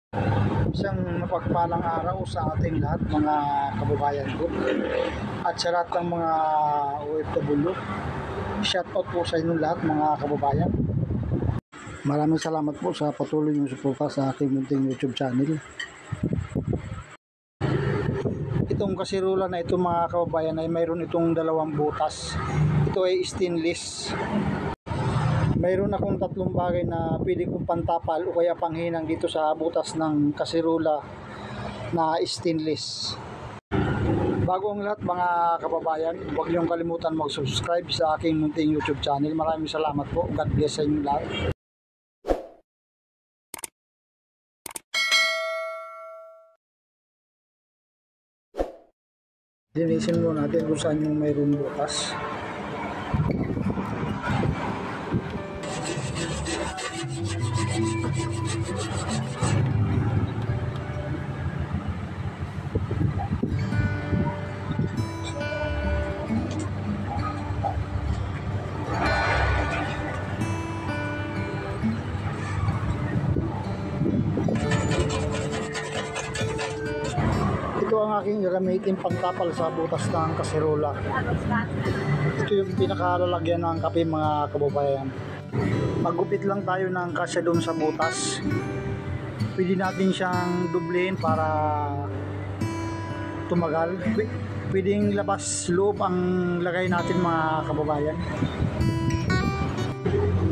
Isang mapagpalang araw sa ating lahat mga kababayan ko at sa lahat ng mga OFW. Shout out po sa inyo lahat mga kababayan. Maraming salamat po sa patuloy niyong suporta sa aking munting YouTube channel. Itong kasirula na ito mga kababayan ay mayroon itong dalawang butas. Ito ay stainless. Mayroon akong tatlong bagay na pwede kong pantapal o kaya panghinang dito sa butas ng kasirula na stainless. Bago ang lahat mga kababayan, huwag niyong kalimutan mag-subscribe sa aking munting YouTube channel. Maraming salamat po. God bless sa inyo lahat. Linisin mo natin kung saan yung mayroong butas. Ito ang aking gagamitin pangtapal sa butas ng kaserola. Ito yung pinakalalagyan ng kape mga kababayan. Maggupit lang tayo ng kasya doon sa butas. Pwede natin siyang dublehin para tumagal. Pwedeng labas loob ang lagay natin mga kababayan.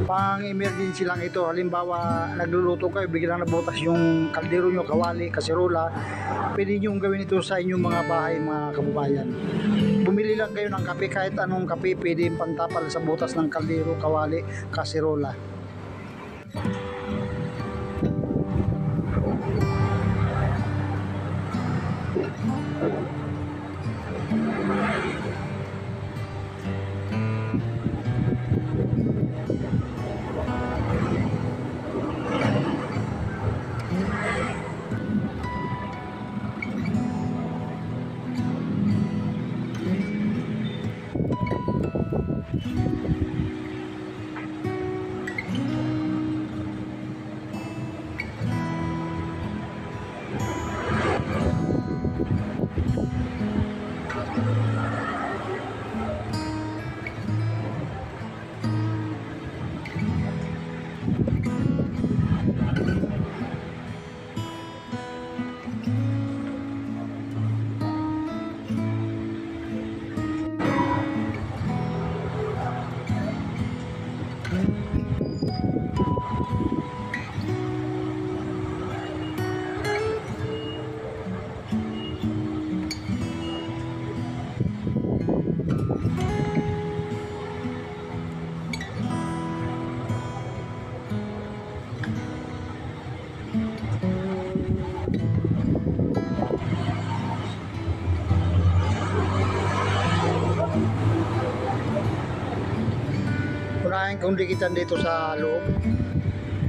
Pang emergency lang ito. Halimbawa nagluluto kayo, biglang nabutas yung kaldero nyo, kawali, kaserola, pwede nyo gawin ito sa inyong mga bahay mga kababayan. Bumili lang kayo ng kape, kahit anong kape pwede pantapal sa butas ng kaldero, kawali, kaserola. Unahin kong dikitan dito sa loob.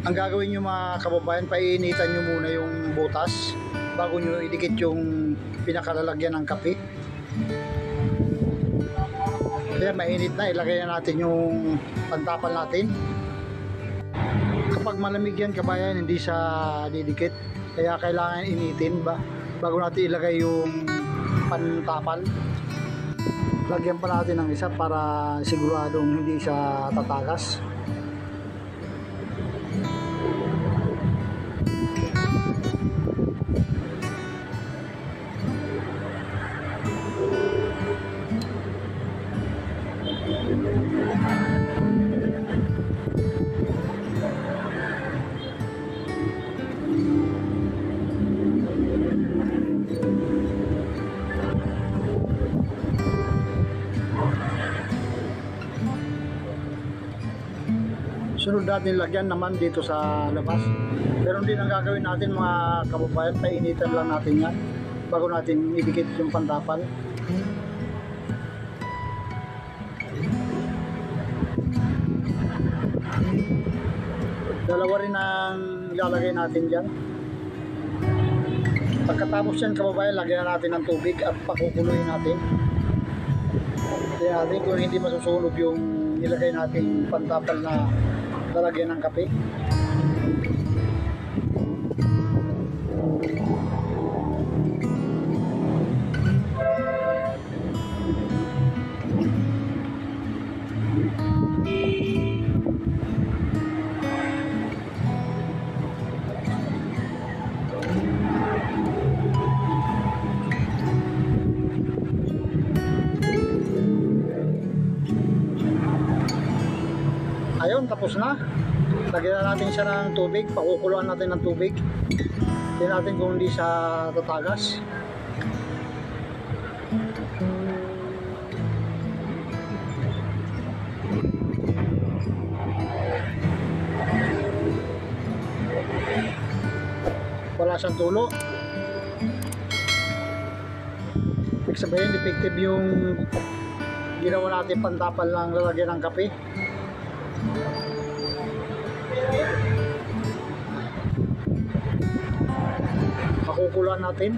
Ang gagawin nyo mga kababayan, painitan nyo muna yung butas bago nyo idikit yung pinakalalagyan ng kape. Kaya mainit na, ilagay na natin yung pantapal natin. Kapag malamig yan kabayan, hindi siya didikit, kaya kailangan initin bago natin ilagay yung pantapal. Lagyan pa natin ng isa para siguradong hindi siya tatagas. Sunod natin lagyan naman dito sa labas. Pero din ang gagawin natin mga kababayan, painitan lang natin yan bago natin idikit yung pantapal. Dalawa rin ang ilalagay natin dyan. Pagkatapos yan kababayan, lagyan natin ng tubig at pakukuluin natin. Tingnan natin kung hindi masusunog yung nilagay nating pantapal na lalagyan ng kape. tapos na. Lagyan na natin siya ng tubig, pakukuluan natin ng tubig. Tingnan natin kung hindi siya tatagas. Wala siyang tulo. Ibig sabihin, effective yung ginawa natin pantapal ng lalagyan ng kape. Pakukuluan natin.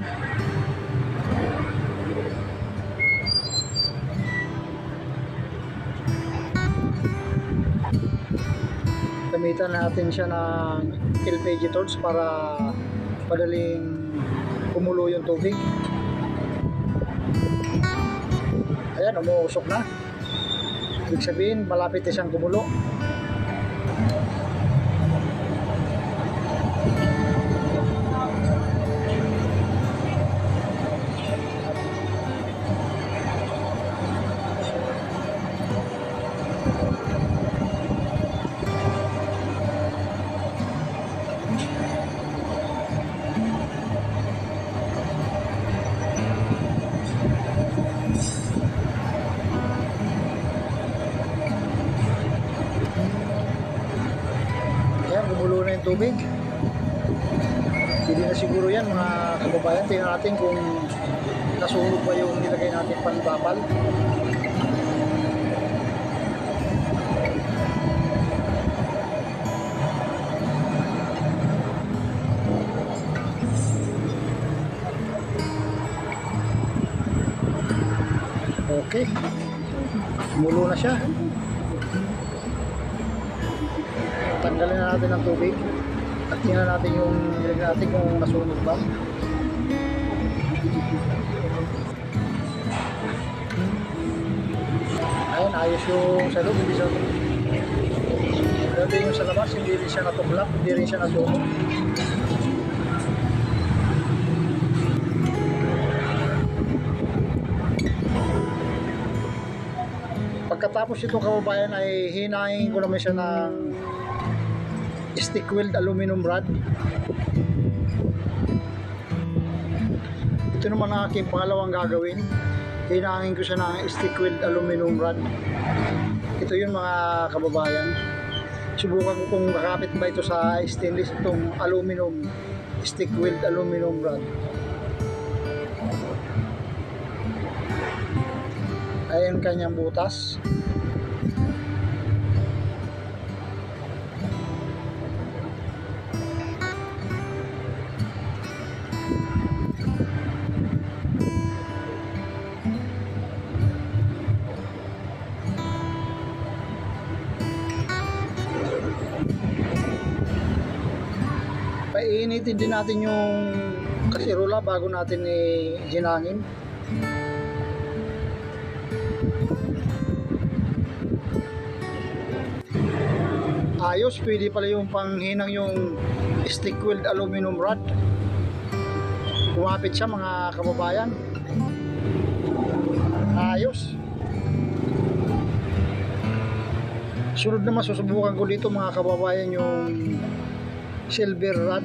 Gamitan natin siya ng LPG torch para madaling kumulo yung tubig. Ayan, umuusok na. Ibig sabihin, malapit na siyang kumulo. Kumulo na yung tubig. Hindi na siguro yan mga kababayan. Tingnan natin kung nasunog ba yung nilagay natin pantapal. Okay, kumulo na siya. Tanggalin na natin ang tubig at tingnan natin yung nilagay natin kung nasunog ba. Ayun, ayos yung sa loob, hindi siya yung sa labas, hindi rin siya natuklap, hindi rin siya nasunog. Pagkatapos itong kababayan ay hinahin ko naman siya ng stick weld aluminum rod. Ito naman ang aking pangalawang gagawin. Hinahin ko siya ng stick weld aluminum rod. Ito yun mga kababayan. Subukan ko kung kakapit ba ito sa stainless itong aluminum stick weld aluminum rod. Ayan kanyang butas. Painitin din natin yung kasirola bago natin hinangin. Ayos, pwede pala yung panghinang yung stick weld aluminum rod. Kumapit siya mga kababayan. Ayos. Sunod naman susubukan ko dito mga kababayan yung silver rod.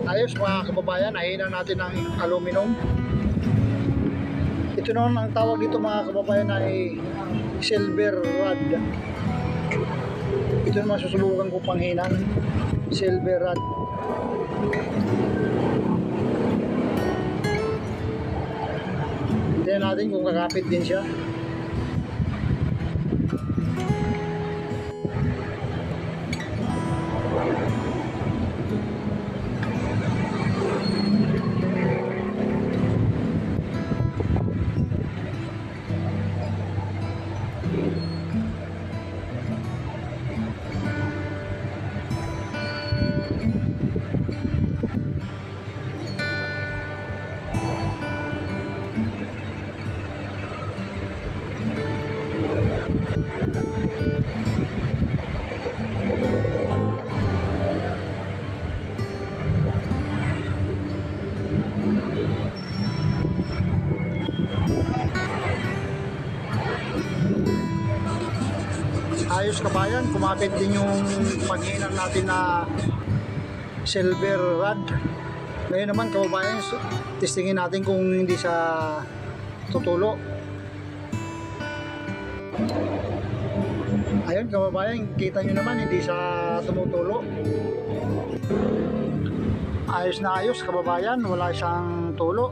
Ayos mga kababayan, nahinan natin ng aluminum. Ito naman ang tawag dito mga kababayan ay silver rod. Ito naman susubukan ko panghinan, silver rod. Tingnan natin kung kakapit din siya. ayos kabayan, kumapit din yung paghinan natin na silver rod. Ngayon naman kababayan, testingin natin kung hindi sa tutulo. Ayun kababayan, kita nyo naman hindi sa tumutulo. Ayos na ayos kababayan, wala siyang tulo.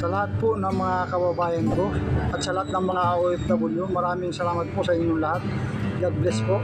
Sa lahat po ng mga kababayan ko at sa lahat ng mga OFW, maraming salamat po sa inyong lahat. God bless po.